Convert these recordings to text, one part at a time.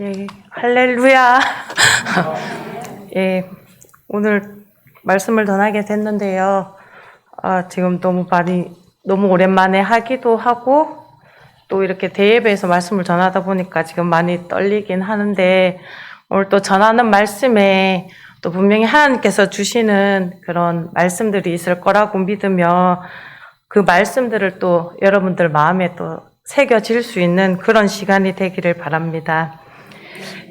예, 할렐루야. 예, 오늘 말씀을 전하게 됐는데요. 지금 너무 오랜만에 하기도 하고, 또 이렇게 대예배에서 말씀을 전하다 보니까 지금 많이 떨리긴 하는데, 오늘 또 전하는 말씀에 또 분명히 하나님께서 주시는 그런 말씀들이 있을 거라고 믿으며, 그 말씀들을 또 여러분들 마음에 또 새겨질 수 있는 그런 시간이 되기를 바랍니다.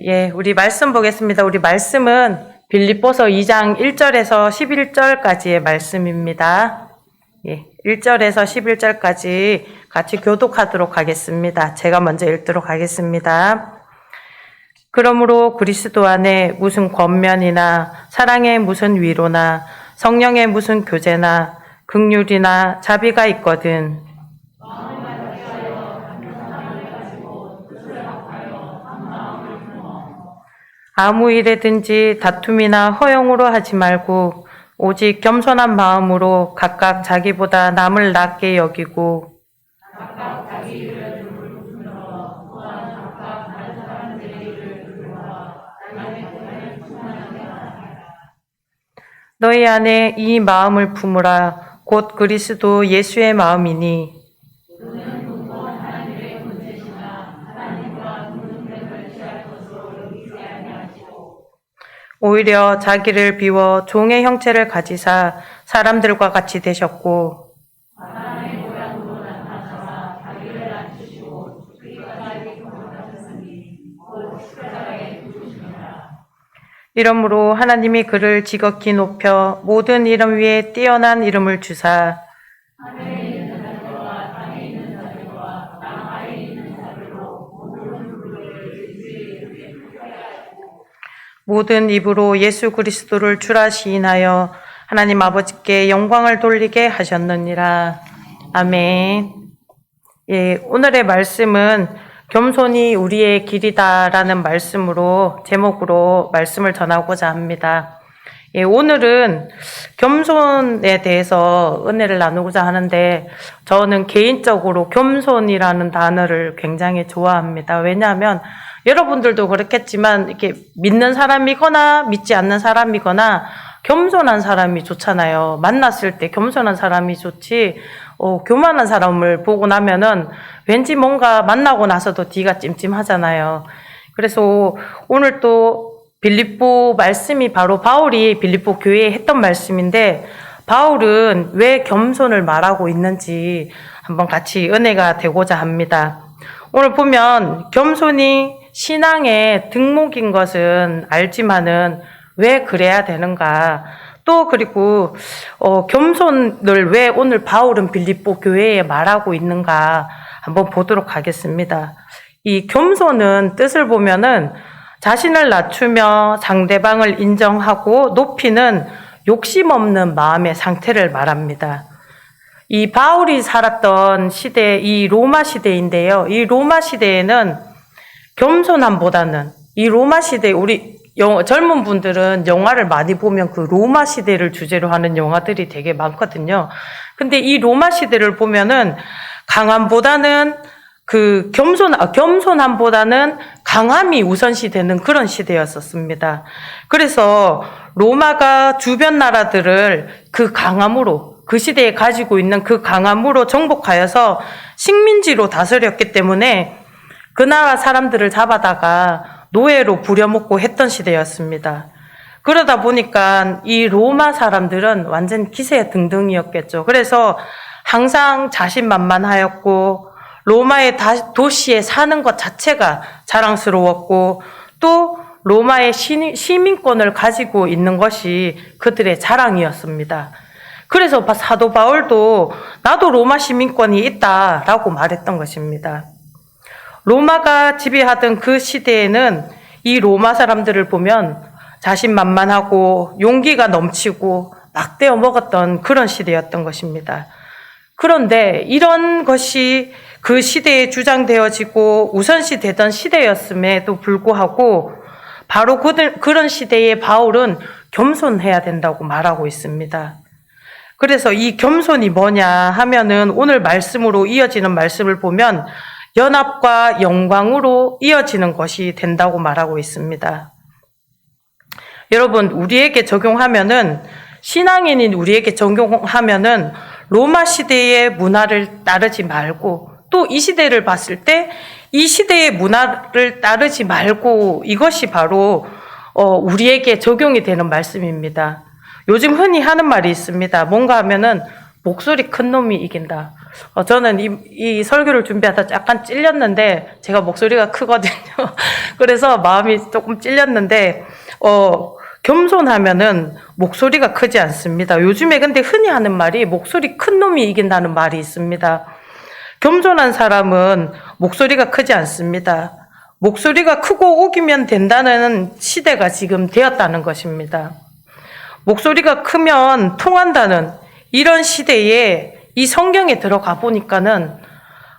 예, 우리 말씀 보겠습니다. 우리 말씀은 빌립보서 2장 1절에서 11절까지의 말씀입니다. 예, 1절에서 11절까지 같이 교독하도록 하겠습니다. 제가 먼저 읽도록 하겠습니다. 그러므로 그리스도 안에 무슨 권면이나 사랑의 무슨 위로나 성령의 무슨 교제나 긍휼이나 자비가 있거든 아무 일에든지 다툼이나 허용으로 하지 말고 오직 겸손한 마음으로 각각 자기보다 남을 낮게 여기고 각각 자기 일을 돌보며 또한 각각 다른 사람들의 일을 돌보아 하나님의 뜻을 충만하게 하라. 너희 안에 이 마음을 품으라. 곧 그리스도 예수의 마음이니 오히려 자기를 비워 종의 형체를 가지사 사람들과 같이 되셨고 사람의 모양으로 나타나사 자기를 낮추시고 죽기까지 경험하셨으니 곧 십자가에 죽으시니라. 이러므로 하나님이 그를 지극히 높여 모든 이름 위에 뛰어난 이름을 주사 하늘에 있는 자들과 땅에 있는 자들과 땅 아래에 있는 자들로 모든 입으로 예수 그리스도를 주라 시인하여 하나님 아버지께 영광을 돌리게 하셨느니라. 아멘. 예, 오늘의 말씀은 겸손이 우리의 길이다라는 제목으로 말씀을 전하고자 합니다. 예, 오늘은 겸손에 대해서 은혜를 나누고자 하는데 저는 개인적으로 겸손이라는 단어를 굉장히 좋아합니다. 왜냐하면 여러분들도 그렇겠지만 이렇게 믿는 사람이거나 믿지 않는 사람이거나 겸손한 사람이 좋잖아요. 만났을 때 겸손한 사람이 좋지 교만한 사람을 보고 나면은 왠지 뭔가 만나고 나서도 뒤가 찜찜하잖아요. 그래서 오늘 또 빌립보 말씀이 바로 바울이 빌립보 교회에 했던 말씀인데 바울은 왜 겸손을 말하고 있는지 한번 같이 은혜가 되고자 합니다. 오늘 보면 겸손이 신앙의 등목인 것은 알지만은 왜 그래야 되는가? 또 그리고 겸손을 왜 오늘 바울은 빌립보 교회에 말하고 있는가? 한번 보도록 하겠습니다. 이 겸손은 뜻을 보면은 자신을 낮추며 상대방을 인정하고 높이는 욕심 없는 마음의 상태를 말합니다. 이 바울이 살았던 시대, 이 로마 시대인데요. 이 로마 시대에는 겸손함보다는 이 로마 시대 우리 젊은 분들은 영화를 많이 보면 그 로마 시대를 주제로 하는 영화들이 되게 많거든요. 근데 이 로마 시대를 보면은 강함보다는 겸손함보다는 강함이 우선시되는 그런 시대였었습니다. 그래서 로마가 주변 나라들을 그 시대에 가지고 있는 그 강함으로 정복하여서 식민지로 다스렸기 때문에 그 나라 사람들을 잡아다가 노예로 부려먹고 했던 시대였습니다. 그러다 보니까 이 로마 사람들은 완전 기세등등이었겠죠. 그래서 항상 자신만만하였고 로마의 도시에 사는 것 자체가 자랑스러웠고 또 로마의 시민권을 가지고 있는 것이 그들의 자랑이었습니다. 그래서 사도 바울도 나도 로마 시민권이 있다라고 말했던 것입니다. 로마가 지배하던 그 시대에는 이 로마 사람들을 보면 자신만만하고 용기가 넘치고 막 떼어 먹었던 그런 시대였던 것입니다. 그런데 이런 것이 그 시대에 주장되어지고 우선시 되던 시대였음에도 불구하고 바로 그런 시대에 바울은 겸손해야 된다고 말하고 있습니다. 그래서 이 겸손이 뭐냐 하면은 오늘 말씀으로 이어지는 말씀을 보면 연합과 영광으로 이어지는 것이 된다고 말하고 있습니다. 여러분, 우리에게 적용하면은, 신앙인인 우리에게 적용하면은 로마 시대의 문화를 따르지 말고, 또 이 시대를 봤을 때 이 시대의 문화를 따르지 말고, 이것이 바로 우리에게 적용이 되는 말씀입니다. 요즘 흔히 하는 말이 있습니다. 뭔가 하면은 목소리 큰 놈이 이긴다. 저는 이 설교를 준비하다 약간 찔렸는데, 제가 목소리가 크거든요. 그래서 마음이 조금 찔렸는데, 겸손하면은 목소리가 크지 않습니다. 요즘에 근데 흔히 하는 말이 목소리 큰 놈이 이긴다는 말이 있습니다. 겸손한 사람은 목소리가 크지 않습니다. 목소리가 크고 우기면 된다는 시대가 지금 되었다는 것입니다. 목소리가 크면 통한다는 이런 시대에 이 성경에 들어가 보니까는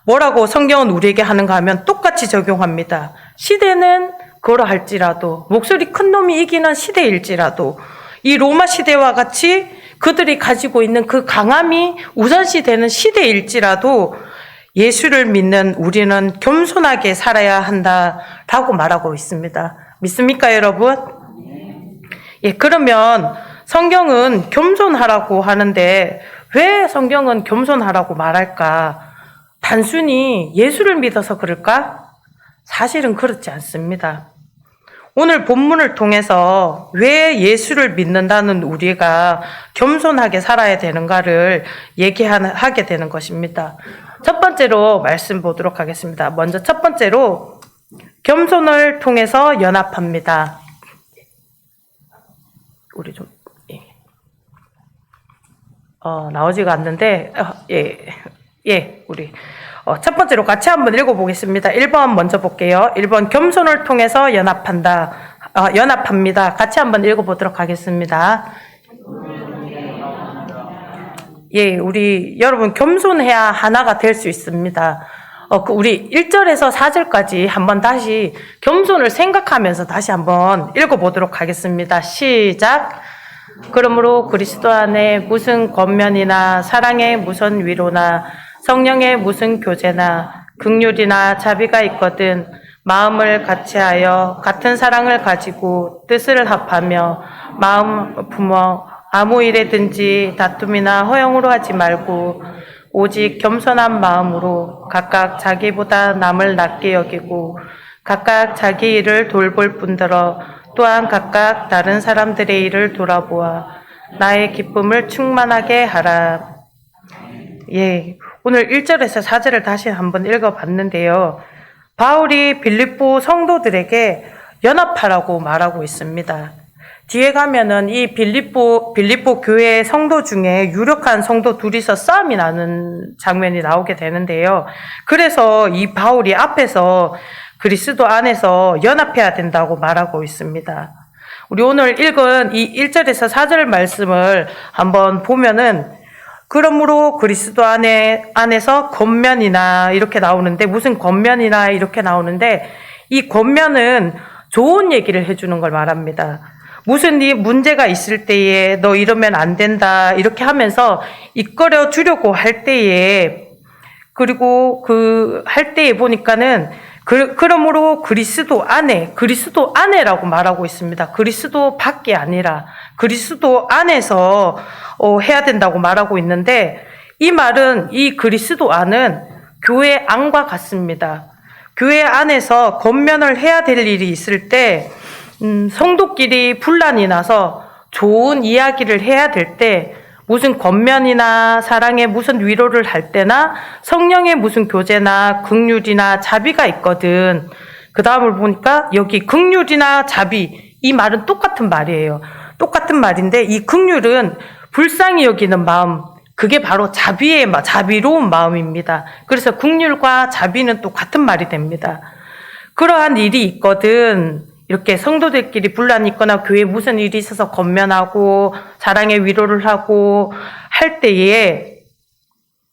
뭐라고 성경은 우리에게 하는가 하면 똑같이 적용합니다. 시대는 그러할지라도, 목소리 큰 놈이 이기는 시대일지라도, 이 로마 시대와 같이 그들이 가지고 있는 그 강함이 우선시되는 시대일지라도 예수를 믿는 우리는 겸손하게 살아야 한다라고 말하고 있습니다. 믿습니까, 여러분? 예, 그러면 성경은 겸손하라고 하는데 왜 성경은 겸손하라고 말할까? 단순히 예수를 믿어서 그럴까? 사실은 그렇지 않습니다. 오늘 본문을 통해서 왜 예수를 믿는다는 우리가 겸손하게 살아야 되는가를 얘기하게 되는 것입니다. 첫 번째로 말씀 보도록 하겠습니다. 먼저 첫 번째로 겸손을 통해서 연합합니다. 우리 좀 나오지가 않는데 우리 첫 번째로 같이 한번 읽어보겠습니다. 1번 먼저 볼게요. 1번 겸손을 통해서 연합합니다. 같이 한번 읽어보도록 하겠습니다. 예, 우리 여러분 겸손해야 하나가 될 수 있습니다. 우리 1절에서 4절까지 한번 다시 겸손을 생각하면서 다시 한번 읽어보도록 하겠습니다. 시작. 그러므로 그리스도 안에 무슨 권면이나 사랑의 무슨 위로나 성령의 무슨 교제나 긍휼이나 자비가 있거든 마음을 같이하여 같은 사랑을 가지고 뜻을 합하며 마음 품어 아무 일에든지 다툼이나 허영으로 하지 말고 오직 겸손한 마음으로 각각 자기보다 남을 낮게 여기고 각각 자기 일을 돌볼 뿐더러 또한 각각 다른 사람들의 일을 돌아보아 나의 기쁨을 충만하게 하라. 예, 오늘 1절에서 4절을 다시 한번 읽어봤는데요. 바울이 빌립보 성도들에게 연합하라고 말하고 있습니다. 뒤에 가면은 이 빌립보 교회 성도 중에 유력한 성도 둘이서 싸움이 나는 장면이 나오게 되는데요. 그래서 이 바울이 앞에서 그리스도 안에서 연합해야 된다고 말하고 있습니다. 우리 오늘 읽은 이 1절에서 4절 말씀을 한번 보면은 그러므로 그리스도 안에서 권면이나 이렇게 나오는데 무슨 권면이나 이렇게 나오는데 이 권면은 좋은 얘기를 해주는 걸 말합니다. 무슨 문제가 있을 때에 너 이러면 안 된다 이렇게 하면서 이끌어 주려고 할 때에 그리고 할 때에 보니까는 그러므로 그리스도 안에라고 말하고 있습니다. 그리스도 밖이 아니라 그리스도 안에서 해야 된다고 말하고 있는데 이 말은 이 그리스도 안은 교회 안과 같습니다. 교회 안에서 권면을 해야 될 일이 있을 때 성도끼리 분란이 나서 좋은 이야기를 해야 될 때 무슨 권면이나 사랑의 무슨 위로를 할 때나 성령의 무슨 교제나 긍휼이나 자비가 있거든. 그 다음을 보니까 여기 긍휼이나 자비 이 말은 똑같은 말이에요. 똑같은 말인데 이 긍휼은 불쌍히 여기는 마음 그게 바로 자비로운 마음입니다. 그래서 긍휼과 자비는 또 같은 말이 됩니다. 그러한 일이 있거든. 이렇게 성도들끼리 분란이 있거나 교회에 무슨 일이 있어서 권면하고 사랑의 위로를 하고 할 때에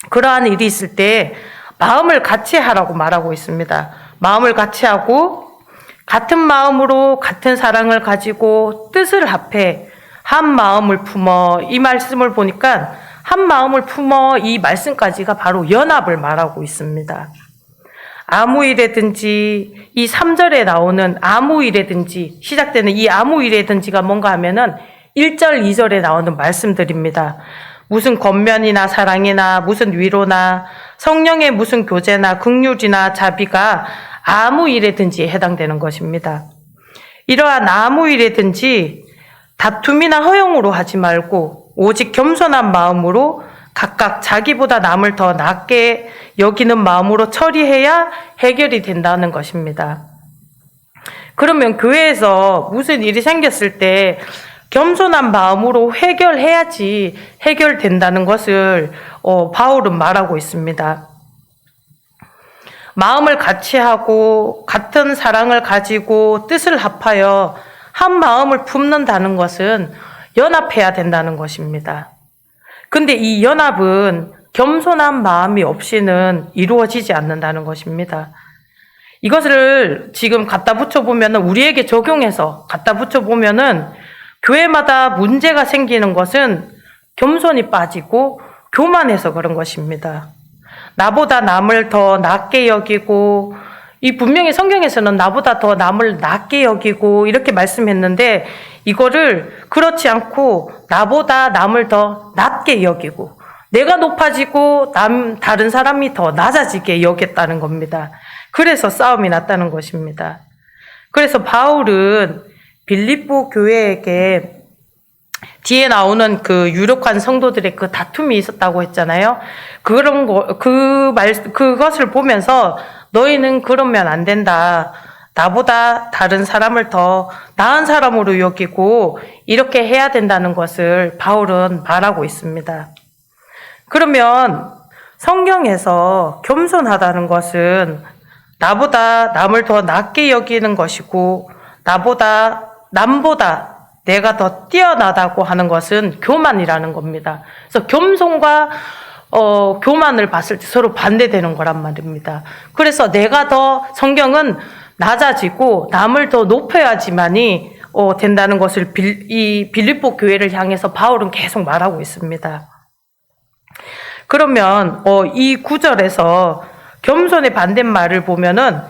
그러한 일이 있을 때 마음을 같이 하라고 말하고 있습니다. 마음을 같이 하고 같은 마음으로 같은 사랑을 가지고 뜻을 합해 한 마음을 품어 이 말씀을 보니까 한 마음을 품어 이 말씀까지가 바로 연합을 말하고 있습니다. 아무 일에든지 이 3절에 나오는 아무 일에든지 시작되는 이 아무 일에든지가 뭔가 하면은 1절, 2절에 나오는 말씀들입니다. 무슨 권면이나 사랑이나 무슨 위로나 성령의 무슨 교제나 긍휼이나 자비가 아무 일에든지 해당되는 것입니다. 이러한 아무 일에든지 다툼이나 허용으로 하지 말고 오직 겸손한 마음으로 각각 자기보다 남을 더 낮게 여기는 마음으로 처리해야 해결이 된다는 것입니다. 그러면 교회에서 무슨 일이 생겼을 때 겸손한 마음으로 해결해야지 해결된다는 것을 바울은 말하고 있습니다. 마음을 같이 하고 같은 사랑을 가지고 뜻을 합하여 한 마음을 품는다는 것은 연합해야 된다는 것입니다. 근데 이 연합은 겸손한 마음이 없이는 이루어지지 않는다는 것입니다. 이것을 지금 갖다 붙여보면 우리에게 적용해서 갖다 붙여보면은 교회마다 문제가 생기는 것은 겸손이 빠지고 교만해서 그런 것입니다. 나보다 남을 더 낮게 여기고, 이 분명히 성경에서는 나보다 더 남을 낮게 여기고 이렇게 말씀했는데 이거를 그렇지 않고 나보다 남을 더 낮게 여기고 내가 높아지고 다른 사람이 더 낮아지게 여겼다는 겁니다. 그래서 싸움이 났다는 것입니다. 그래서 바울은 빌립보 교회에게 뒤에 나오는 그 유력한 성도들의 그 다툼이 있었다고 했잖아요. 그것을 보면서 너희는 그러면 안 된다. 나보다 다른 사람을 더 나은 사람으로 여기고 이렇게 해야 된다는 것을 바울은 말하고 있습니다. 그러면 성경에서 겸손하다는 것은 나보다 남을 더 낮게 여기는 것이고 남보다 내가 더 뛰어나다고 하는 것은 교만이라는 겁니다. 그래서 겸손과 교만을 봤을 때 서로 반대되는 거란 말입니다. 그래서 성경은 낮아지고 남을 더 높여야지만이 된다는 것을 이 빌립보 교회를 향해서 바울은 계속 말하고 있습니다. 그러면 이 구절에서 겸손의 반대말을 보면은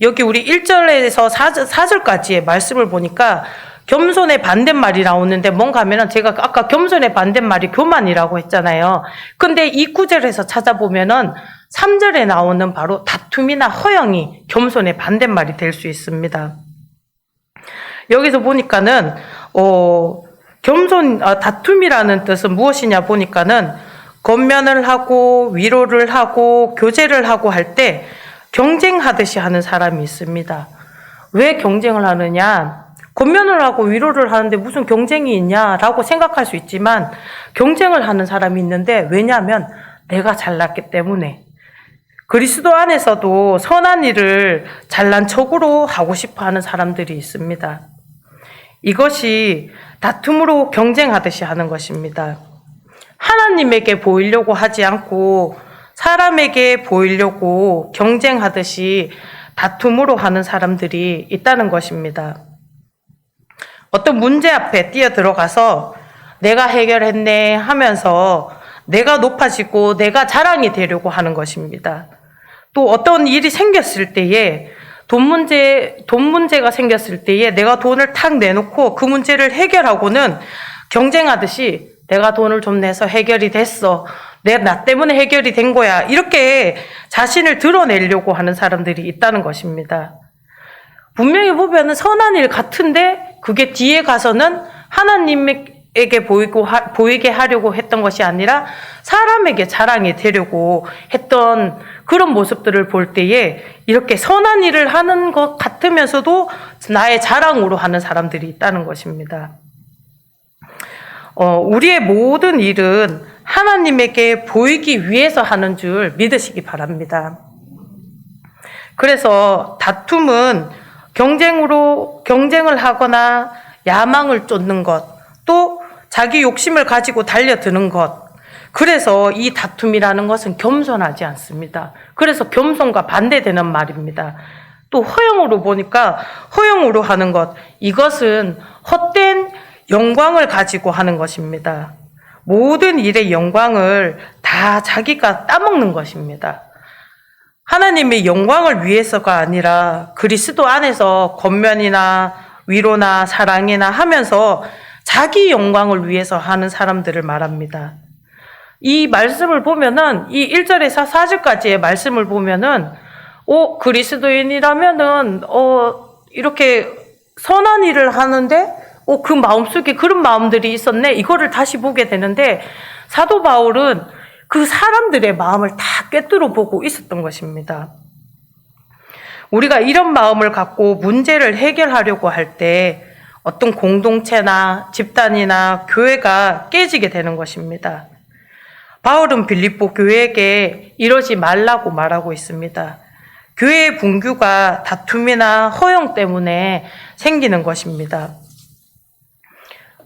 여기 우리 1절에서 4절까지의 말씀을 보니까 겸손의 반대말이 나오는데 뭔가 하면은 제가 아까 겸손의 반대말이 교만이라고 했잖아요. 근데 이 구절에서 찾아보면은 3절에 나오는 바로 다툼이나 허영이 겸손의 반대말이 될 수 있습니다. 여기서 보니까는 다툼이라는 뜻은 무엇이냐 보니까는 권면을 하고 위로를 하고 교제를 하고 할 때 경쟁하듯이 하는 사람이 있습니다. 왜 경쟁을 하느냐? 권면을 하고 위로를 하는데 무슨 경쟁이 있냐라고 생각할 수 있지만 경쟁을 하는 사람이 있는데 왜냐하면 내가 잘났기 때문에 그리스도 안에서도 선한 일을 잘난 척으로 하고 싶어 하는 사람들이 있습니다. 이것이 다툼으로 경쟁하듯이 하는 것입니다. 하나님에게 보이려고 하지 않고 사람에게 보이려고 경쟁하듯이 다툼으로 하는 사람들이 있다는 것입니다. 어떤 문제 앞에 뛰어들어가서 내가 해결했네 하면서 내가 높아지고 내가 자랑이 되려고 하는 것입니다. 또 어떤 일이 생겼을 때에 돈 문제가 생겼을 때에 내가 돈을 탁 내놓고 그 문제를 해결하고는 경쟁하듯이 내가 돈을 좀 내서 해결이 됐어. 나 때문에 해결이 된 거야. 이렇게 자신을 드러내려고 하는 사람들이 있다는 것입니다. 분명히 보면은 선한 일 같은데 그게 뒤에 가서는 하나님에게 보이게 하려고 했던 것이 아니라 사람에게 자랑이 되려고 했던 그런 모습들을 볼 때에 이렇게 선한 일을 하는 것 같으면서도 나의 자랑으로 하는 사람들이 있다는 것입니다. 우리의 모든 일은 하나님에게 보이기 위해서 하는 줄 믿으시기 바랍니다. 그래서 다툼은 경쟁을 하거나 야망을 쫓는 것, 또 자기 욕심을 가지고 달려드는 것. 그래서 이 다툼이라는 것은 겸손하지 않습니다. 그래서 겸손과 반대되는 말입니다. 또 허영으로 보니까 허영으로 하는 것, 이것은 헛된 영광을 가지고 하는 것입니다. 모든 일의 영광을 다 자기가 따먹는 것입니다. 하나님의 영광을 위해서가 아니라 그리스도 안에서 권면이나 위로나 사랑이나 하면서 자기 영광을 위해서 하는 사람들을 말합니다. 이 말씀을 보면은 이 1절에서 4절까지의 말씀을 보면은 그리스도인이라면은 이렇게 선한 일을 하는데 그 마음속에 그런 마음들이 있었네. 이거를 다시 보게 되는데 사도 바울은 그 사람들의 마음을 다 꿰뚫어 보고 있었던 것입니다. 우리가 이런 마음을 갖고 문제를 해결하려고 할 때 어떤 공동체나 집단이나 교회가 깨지게 되는 것입니다. 바울은 빌립보 교회에게 이러지 말라고 말하고 있습니다. 교회의 분규가 다툼이나 허영 때문에 생기는 것입니다.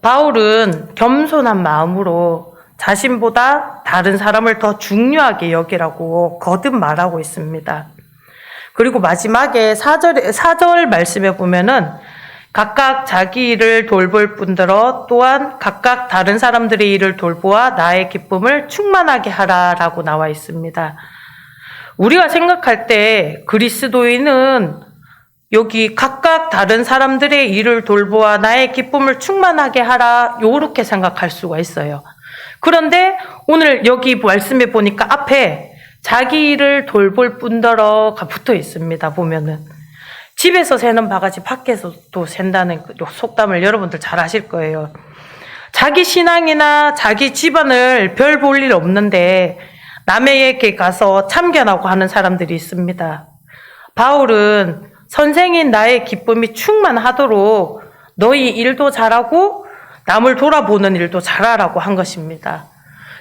바울은 겸손한 마음으로 자신보다 다른 사람을 더 중요하게 여기라고 거듭 말하고 있습니다. 그리고 마지막에 4절 말씀에 보면은 각각 자기 일을 돌볼 뿐더러 또한 각각 다른 사람들의 일을 돌보아 나의 기쁨을 충만하게 하라라고 나와 있습니다. 우리가 생각할 때 그리스도인은 여기 각각 다른 사람들의 일을 돌보아 나의 기쁨을 충만하게 하라 요렇게 생각할 수가 있어요. 그런데 오늘 여기 말씀에 보니까 앞에 자기 일을 돌볼 뿐더러가 붙어 있습니다. 보면은 집에서 새는 바가지 밖에서도 샌다는 속담을 여러분들 잘 아실 거예요. 자기 신앙이나 자기 집안을 별 볼 일 없는데 남에게 가서 참견하고 하는 사람들이 있습니다. 바울은 선생인 나의 기쁨이 충만하도록 너희 일도 잘하고 남을 돌아보는 일도 잘하라고 한 것입니다.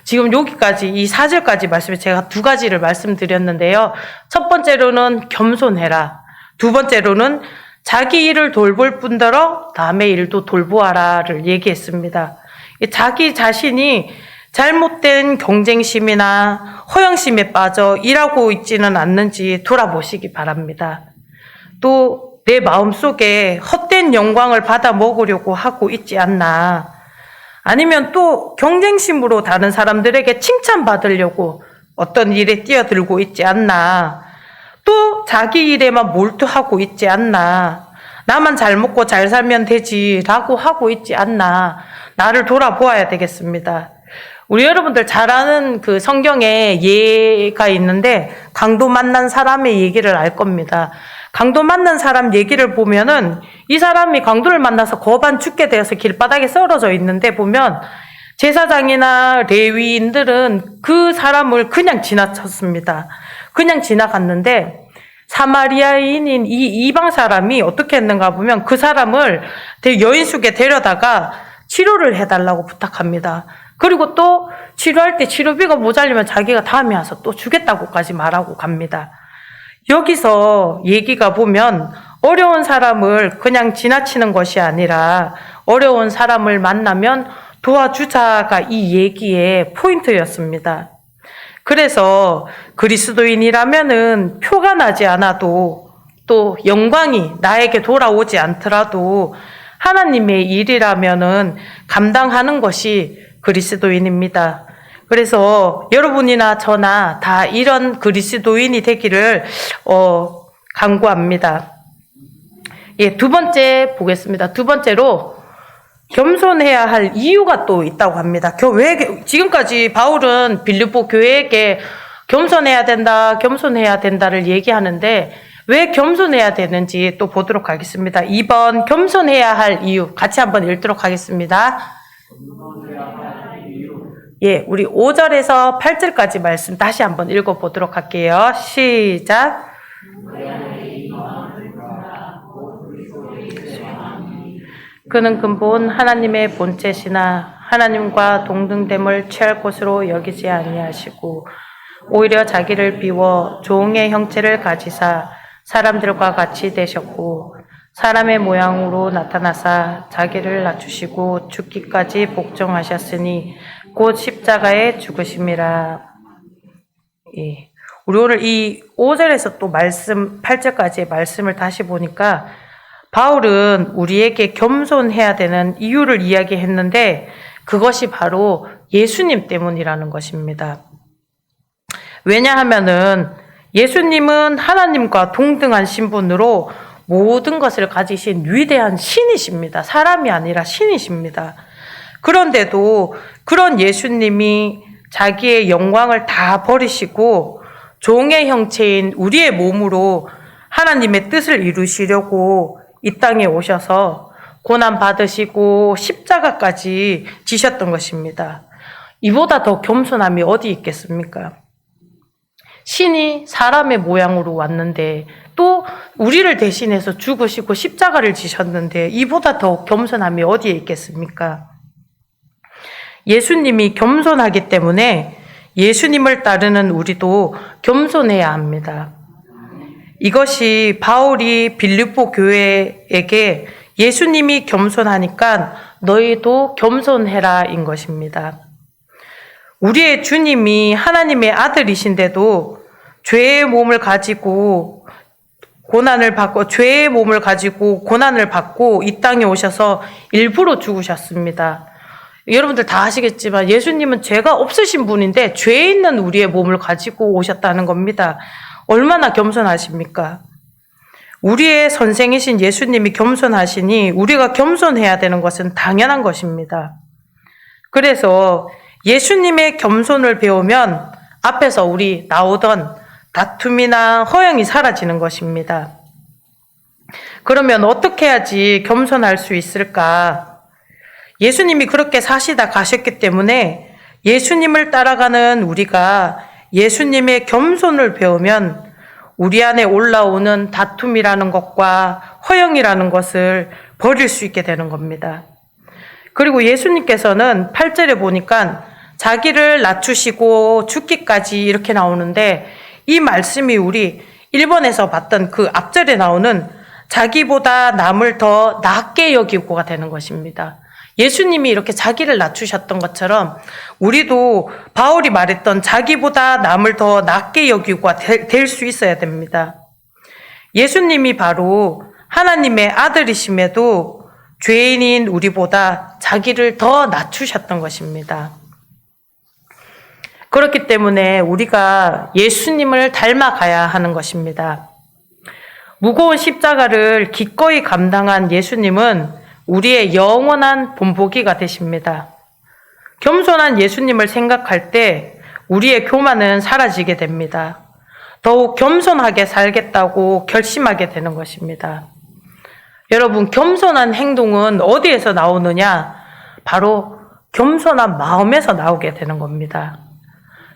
지금 여기까지 이 4절까지 말씀에 제가 두 가지를 말씀드렸는데요. 첫 번째로는 겸손해라. 두 번째로는 자기 일을 돌볼 뿐더러 남의 일도 돌보아라를 얘기했습니다. 자기 자신이 잘못된 경쟁심이나 허영심에 빠져 일하고 있지는 않는지 돌아보시기 바랍니다. 또 내 마음속에 헛된 영광을 받아 먹으려고 하고 있지 않나. 아니면 또 경쟁심으로 다른 사람들에게 칭찬받으려고 어떤 일에 뛰어들고 있지 않나. 또 자기 일에만 몰두하고 있지 않나. 나만 잘 먹고 잘 살면 되지라고 하고 있지 않나. 나를 돌아보아야 되겠습니다. 우리 여러분들 잘 아는 그 성경에 예가 있는데 강도 만난 사람의 얘기를 알 겁니다. 강도 만난 사람 얘기를 보면은 이 사람이 강도를 만나서 거반 죽게 되어서 길바닥에 쓰러져 있는데 보면 제사장이나 레위인들은 그 사람을 그냥 지나쳤습니다. 그냥 지나갔는데 사마리아인인 이 이방 사람이 어떻게 했는가 보면 그 사람을 여인숙에 데려다가 치료를 해달라고 부탁합니다. 그리고 또 치료할 때 치료비가 모자르면 자기가 다음에 와서 또 주겠다고까지 말하고 갑니다. 여기서 얘기가 보면 어려운 사람을 그냥 지나치는 것이 아니라 어려운 사람을 만나면 도와주자가 이 얘기의 포인트였습니다. 그래서 그리스도인이라면은 표가 나지 않아도 또 영광이 나에게 돌아오지 않더라도 하나님의 일이라면은 감당하는 것이 그리스도인입니다. 그래서 여러분이나 저나 다 이런 그리스도인이 되기를 간구합니다. 두 번째 보겠습니다. 두 번째로 겸손해야 할 이유가 또 있다고 합니다. 왜 지금까지 바울은 빌립보 교회에게 겸손해야 된다, 겸손해야 된다를 얘기하는데 왜 겸손해야 되는지 또 보도록 하겠습니다. 2번 겸손해야 할 이유 같이 한번 읽도록 하겠습니다. 우리 5절에서 8절까지 말씀 다시 한번 읽어보도록 할게요. 시작. 그는 근본 하나님의 본체시나 하나님과 동등됨을 취할 것으로 여기지 아니하시고 오히려 자기를 비워 종의 형체를 가지사 사람들과 같이 되셨고 사람의 모양으로 나타나사 자기를 낮추시고 죽기까지 복종하셨으니 곧 십자가에 죽으심이라. 우리 오늘 이 5절에서 또 8절까지의 말씀을 다시 보니까 바울은 우리에게 겸손해야 되는 이유를 이야기했는데 그것이 바로 예수님 때문이라는 것입니다. 왜냐하면은 예수님은 하나님과 동등한 신분으로 모든 것을 가지신 위대한 신이십니다. 사람이 아니라 신이십니다. 그런데도 그런 예수님이 자기의 영광을 다 버리시고 종의 형체인 우리의 몸으로 하나님의 뜻을 이루시려고 이 땅에 오셔서 고난 받으시고 십자가까지 지셨던 것입니다. 이보다 더 겸손함이 어디 있겠습니까? 신이 사람의 모양으로 왔는데 또 우리를 대신해서 죽으시고 십자가를 지셨는데 이보다 더 겸손함이 어디에 있겠습니까? 예수님이 겸손하기 때문에 예수님을 따르는 우리도 겸손해야 합니다. 이것이 바울이 빌립보 교회에게 예수님이 겸손하니까 너희도 겸손해라인 것입니다. 우리의 주님이 하나님의 아들이신데도 죄의 몸을 가지고 고난을 받고 이 땅에 오셔서 일부러 죽으셨습니다. 여러분들 다 아시겠지만 예수님은 죄가 없으신 분인데 죄 있는 우리의 몸을 가지고 오셨다는 겁니다. 얼마나 겸손하십니까? 우리의 선생이신 예수님이 겸손하시니 우리가 겸손해야 되는 것은 당연한 것입니다. 그래서 예수님의 겸손을 배우면 앞에서 우리 나오던 다툼이나 허영이 사라지는 것입니다. 그러면 어떻게 해야지 겸손할 수 있을까? 예수님이 그렇게 사시다 가셨기 때문에 예수님을 따라가는 우리가 예수님의 겸손을 배우면 우리 안에 올라오는 다툼이라는 것과 허영이라는 것을 버릴 수 있게 되는 겁니다. 그리고 예수님께서는 8절에 보니까 자기를 낮추시고 죽기까지 이렇게 나오는데 이 말씀이 우리 1번에서 봤던 그 앞절에 나오는 자기보다 남을 더 낮게 여기고가 되는 것입니다. 예수님이 이렇게 자기를 낮추셨던 것처럼 우리도 바울이 말했던 자기보다 남을 더 낮게 여기고가 될 수 있어야 됩니다. 예수님이 바로 하나님의 아들이심에도 죄인인 우리보다 자기를 더 낮추셨던 것입니다. 그렇기 때문에 우리가 예수님을 닮아가야 하는 것입니다. 무거운 십자가를 기꺼이 감당한 예수님은 우리의 영원한 본보기가 되십니다. 겸손한 예수님을 생각할 때 우리의 교만은 사라지게 됩니다. 더욱 겸손하게 살겠다고 결심하게 되는 것입니다. 여러분, 겸손한 행동은 어디에서 나오느냐? 바로 겸손한 마음에서 나오게 되는 겁니다.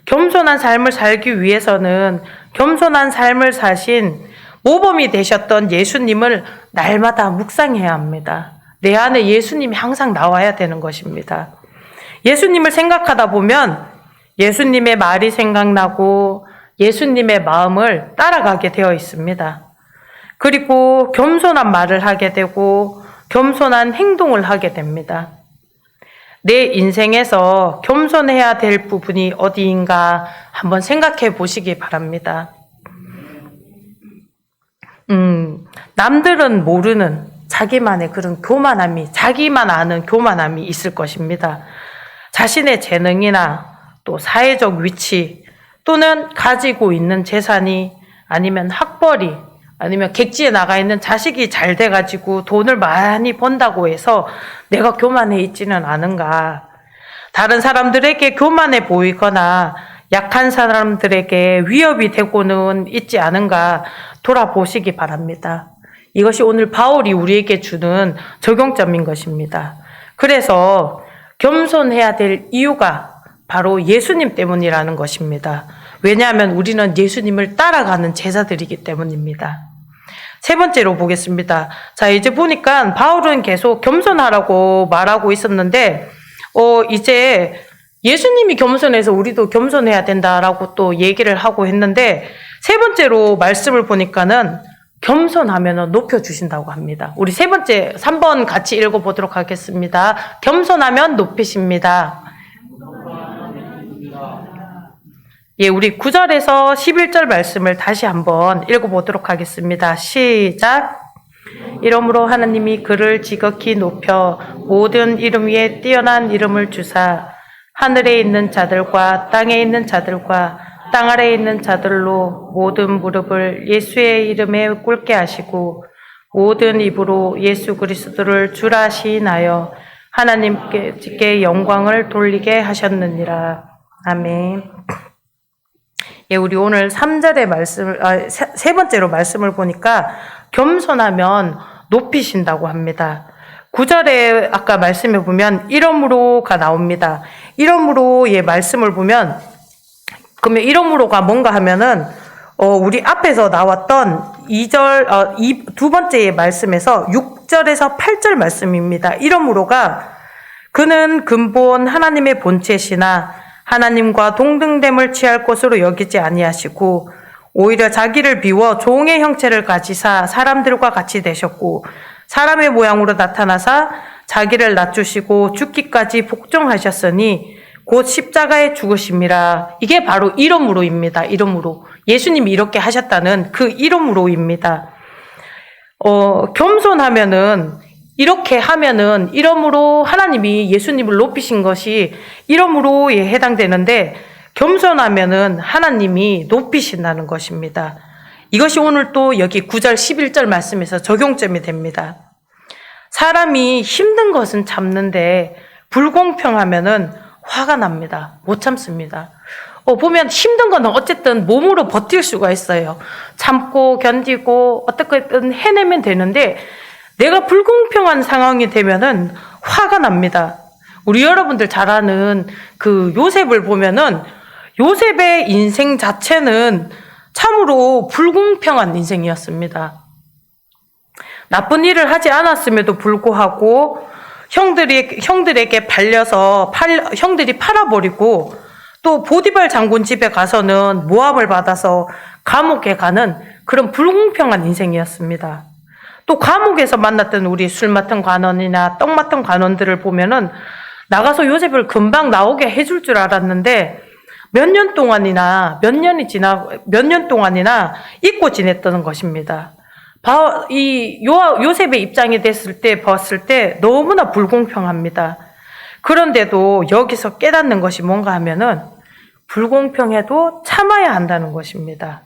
겸손한 삶을 살기 위해서는 겸손한 삶을 사신 모범이 되셨던 예수님을 날마다 묵상해야 합니다. 내 안에 예수님이 항상 나와야 되는 것입니다. 예수님을 생각하다 보면 예수님의 말이 생각나고 예수님의 마음을 따라가게 되어 있습니다. 그리고 겸손한 말을 하게 되고 겸손한 행동을 하게 됩니다. 내 인생에서 겸손해야 될 부분이 어디인가 한번 생각해 보시기 바랍니다. 남들은 모르는 자기만의 그런 교만함이, 자기만 아는 교만함이 있을 것입니다. 자신의 재능이나 또 사회적 위치 또는 가지고 있는 재산이 아니면 학벌이 아니면 객지에 나가 있는 자식이 잘 돼가지고 돈을 많이 번다고 해서 내가 교만해 있지는 않은가. 다른 사람들에게 교만해 보이거나 약한 사람들에게 위협이 되고는 있지 않은가 돌아보시기 바랍니다. 이것이 오늘 바울이 우리에게 주는 적용점인 것입니다. 그래서 겸손해야 될 이유가 바로 예수님 때문이라는 것입니다. 왜냐하면 우리는 예수님을 따라가는 제자들이기 때문입니다. 세 번째로 보겠습니다. 자, 이제 보니까 바울은 계속 겸손하라고 말하고 있었는데, 이제 예수님이 겸손해서 우리도 겸손해야 된다라고 또 얘기를 하고 했는데, 세 번째로 말씀을 보니까는 겸손하면 높여주신다고 합니다. 우리 세 번째, 3번 같이 읽어보도록 하겠습니다. 겸손하면 높이십니다. 예, 우리 9절에서 11절 말씀을 다시 한번 읽어보도록 하겠습니다. 시작. 이러므로 하나님이 그를 지극히 높여 모든 이름 위에 뛰어난 이름을 주사 하늘에 있는 자들과 땅에 있는 자들과 땅 아래에 있는 자들로 모든 무릎을 예수의 이름에 꿇게 하시고 모든 입으로 예수 그리스도를 주라 시인하여 하나님께 영광을 돌리게 하셨느니라. 아멘. 예, 우리 오늘 3절의 말씀을, 세 번째로 말씀을 보니까 겸손하면 높이신다고 합니다. 9절에 아까 말씀해 보면 이러므로가 나옵니다. 이러므로의 말씀을 보면, 그러면 이러므로가 뭔가 하면은, 우리 앞에서 나왔던 2절, 두 번째의 말씀에서 6절에서 8절 말씀입니다. 이러므로가 그는 근본 하나님의 본체시나 하나님과 동등됨을 취할 것으로 여기지 아니하시고 오히려 자기를 비워 종의 형체를 가지사 사람들과 같이 되셨고 사람의 모양으로 나타나사 자기를 낮추시고 죽기까지 복종하셨으니 곧 십자가에 죽으심이라. 이게 바로 이러므로입니다. 이러므로. 예수님이 이렇게 하셨다는 그 이러므로입니다. 겸손하면은 이렇게 하면은 이러므로 하나님이 예수님을 높이신 것이 이러므로에 해당되는데 겸손하면은 하나님이 높이신다는 것입니다. 이것이 오늘 또 여기 9절 11절 말씀에서 적용점이 됩니다. 사람이 힘든 것은 참는데 불공평하면은 화가 납니다. 못 참습니다. 보면 힘든 거는 어쨌든 몸으로 버틸 수가 있어요. 참고 견디고 어떻게든 해내면 되는데 내가 불공평한 상황이 되면은 화가 납니다. 우리 여러분들 잘 아는 그 요셉을 보면은 요셉의 인생 자체는 참으로 불공평한 인생이었습니다. 나쁜 일을 하지 않았음에도 불구하고 형들에게 발려서 형들이 팔아버리고 또 보디발 장군 집에 가서는 모함을 받아서 감옥에 가는 그런 불공평한 인생이었습니다. 또 감옥에서 만났던 우리 술 맡은 관원이나 떡 맡은 관원들을 보면은 나가서 요셉을 금방 나오게 해줄 줄 알았는데 몇 년 동안이나 잊고 지냈던 것입니다. 요셉의 입장이 봤을 때 너무나 불공평합니다. 그런데도 여기서 깨닫는 것이 뭔가 하면은 불공평해도 참아야 한다는 것입니다.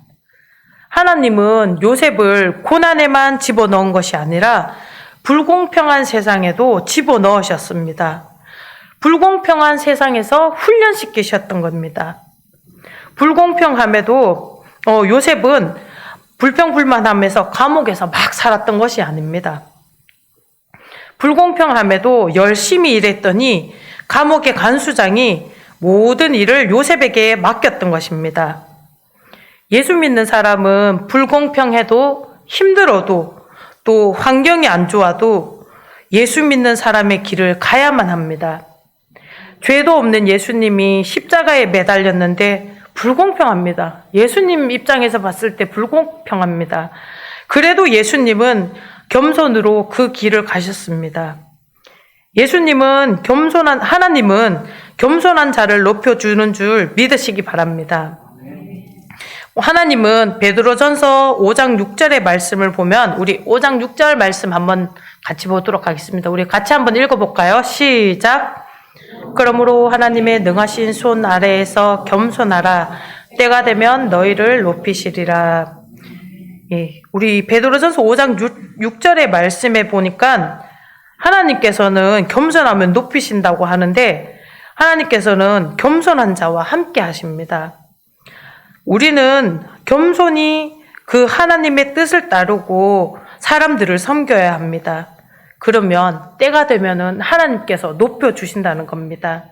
하나님은 요셉을 고난에만 집어넣은 것이 아니라 불공평한 세상에도 집어넣으셨습니다. 불공평한 세상에서 훈련시키셨던 겁니다. 불공평함에도 요셉은 불평불만하면서 감옥에서 막 살았던 것이 아닙니다. 불공평함에도 열심히 일했더니 감옥의 간수장이 모든 일을 요셉에게 맡겼던 것입니다. 예수 믿는 사람은 불공평해도 힘들어도 또 환경이 안 좋아도 예수 믿는 사람의 길을 가야만 합니다. 죄도 없는 예수님이 십자가에 매달렸는데 불공평합니다. 예수님 입장에서 봤을 때 불공평합니다. 그래도 예수님은 겸손으로 그 길을 가셨습니다. 하나님은 겸손한 자를 높여주는 줄 믿으시기 바랍니다. 하나님은 베드로전서 5장 6절의 말씀을 보면 우리 5장 6절 말씀 한번 같이 보도록 하겠습니다. 우리 같이 한번 읽어볼까요? 시작. 그러므로 하나님의 능하신 손 아래에서 겸손하라. 때가 되면 너희를 높이시리라. 예, 우리 베드로전서 5장 6절의 말씀에 보니까 하나님께서는 겸손하면 높이신다고 하는데 하나님께서는 겸손한 자와 함께 하십니다. 우리는 겸손히 그 하나님의 뜻을 따르고 사람들을 섬겨야 합니다. 그러면 때가 되면은 하나님께서 높여주신다는 겁니다.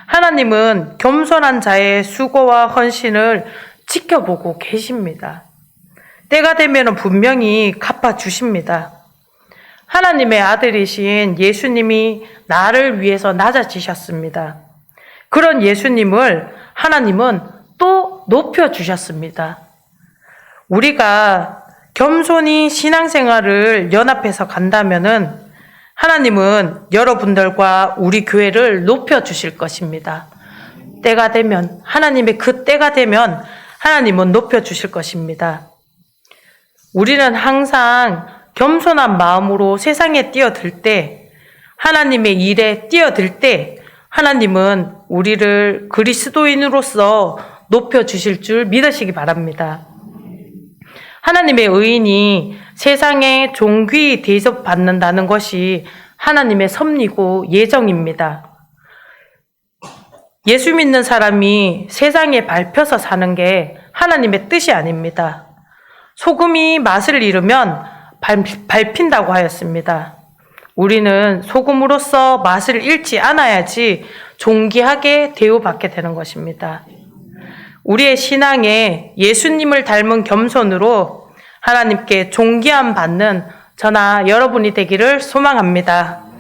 하나님은 겸손한 자의 수고와 헌신을 지켜보고 계십니다. 때가 되면은 분명히 갚아주십니다. 하나님의 아들이신 예수님이 나를 위해서 낮아지셨습니다. 그런 예수님을 하나님은 또 높여주셨습니다. 우리가 겸손히 신앙생활을 연합해서 간다면은 하나님은 여러분들과 우리 교회를 높여주실 것입니다. 때가 되면, 하나님의 그 때가 되면 하나님은 높여주실 것입니다. 우리는 항상 겸손한 마음으로 세상에 뛰어들 때, 하나님의 일에 뛰어들 때 하나님은 우리를 그리스도인으로서 높여주실 줄 믿으시기 바랍니다. 하나님의 의인이 세상에 존귀히 대접받는다는 것이 하나님의 섭리고 예정입니다. 예수 믿는 사람이 세상에 밟혀서 사는 게 하나님의 뜻이 아닙니다. 소금이 맛을 잃으면 밟힌다고 하였습니다. 우리는 소금으로서 맛을 잃지 않아야지 존귀하게 대우받게 되는 것입니다. 우리의 신앙에 예수님을 닮은 겸손으로 하나님께 존귀함 받는 저나 여러분이 되기를 소망합니다.